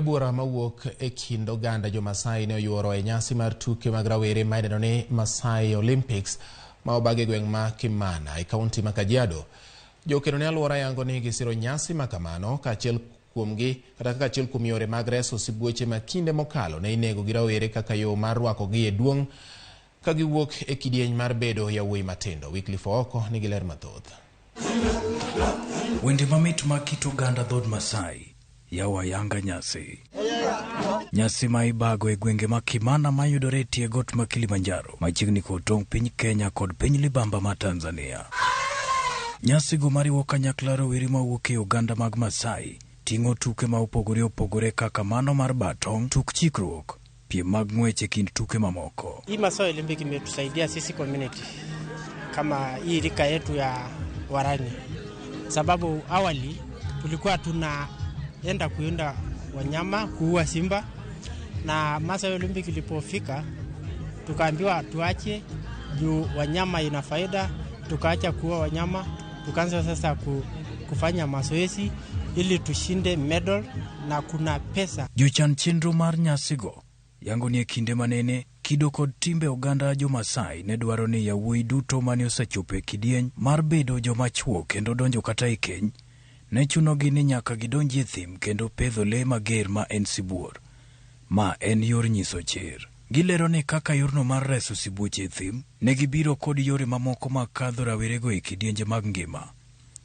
Bura mawuok e kind oganda jo Maasai ne oyuoro e nyasi mar tuke mag rawere ma idendo ni Maasai Olympics ma obage gweng' ma Kimana e kaunti ma Kajiado. Jokeno ne alwora yango ni gisiro nyasi ma kamano kaachiel kuom yore mag reso sibuoche ma kinde mokalo ne inego gi rawere kaka yo mar rwakogi e duong' ka giwuok e kidieny mar bedo yawuoyi matindo. Wycliffe Oko nigi ler mathoth. Wende mamit mag kit oganda dhod Maasai yawa yanga nyasi. Nyasi ma ibago e gwenge ma Kimana mayudore e tie got ma Kilimanjaro machiegni kod tong' piny Kenya kod piny libamba ma Tanzania. Nyasi go mariwo kanyakla rowere mawuok e oganda mag Maasai ting'o tuke ma opogore kaka mano mar batong', tuk chikruok, piem mag ng'wech e kind tuke mamoko. Hii Maasai Olympic imetusaidia sisi community kama hii rika yetu ya Warani, sababu awali tulikuwa tunaenda kuenda wanyama kuua simba, na Maasai Olympic ilipofika tukaambiwa tuache juu wanyama ina faida, tukaacha kuua wanyama, tukaanza sasa kufanya mazoezi ili tushinde medal na kuna pesa. Jochan chenro mar nyasigo yango ni e kinde manene kido kod timbe oganda jo Maasai ne dwaro ni yawuoyi duto mane osechopo e kidieny mar bedo joma chwo kendo donjo kata e keny ne chunogi ni nyaka gidonji e thim kendo pedho le mager ma en sibuor. Ma en yor nyiso chir. Gilero ni kaka yorno mar reso sibuoche e thim ne gibiro kod yore mamoko mag kadho rawerego e kidienje mag ngima.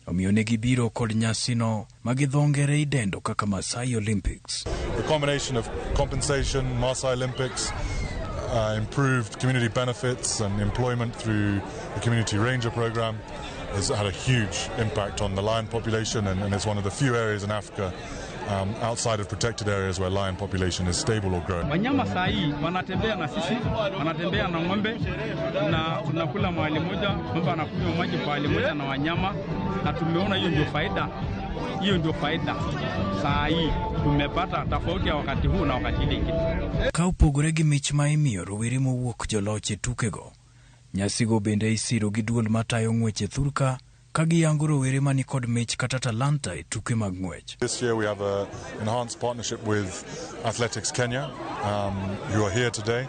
Omiyo ne gibiro kod nyasino ma gi dho ngere idendo kaka Maasai Olympics. The combination of compensation, Maasai Olympics, improved community benefits and employment through the Community Ranger program has had a huge impact on the lion population, and it's one of the few areas in Africa outside of protected areas where lion population is stable or growing. Wanyama sahi wanatembea na sisi, wanatembea na ng'ombe na tunakula mahali moja, ng'ombe anakunywa maji mahali moja na wanyama, na tumeona hiyo ndio faida. Sahi tumepata tofauti ya wakati huu na wakati mwingine. Ka opogore gi mich ma imiyo rowere mowuok joloch e tukego, nyasigo bende isiro gi duol matayo ng'wech e thurka ka giyango rowere mani kod mich kata talanta e tuke mag ng'wech. This year we have an enhanced partnership with Athletics Kenya, who are here today,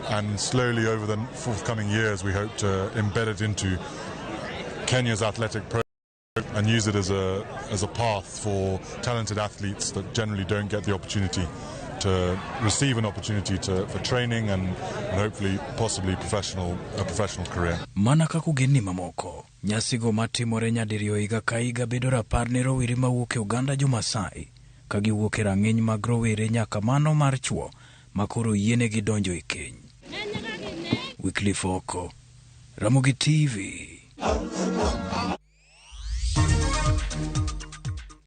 and slowly over the forthcoming years we hope to embed it into Kenya's athletic program and use it as a path for talented athletes that generally don't get the opportunity to receive an opportunity for training and hopefully possibly a professional career. Mana kaka ugeni mamoko, nyasigo matimore nyadiriyo higa ka higa bedo rapar ne rowere mawuok e oganda jo Maasai ka giwuok e rang'iny mag rowere nyaka mano mar chwo makoro yienegi donjo e keny. Wycliffe Oko, Ramogi TV.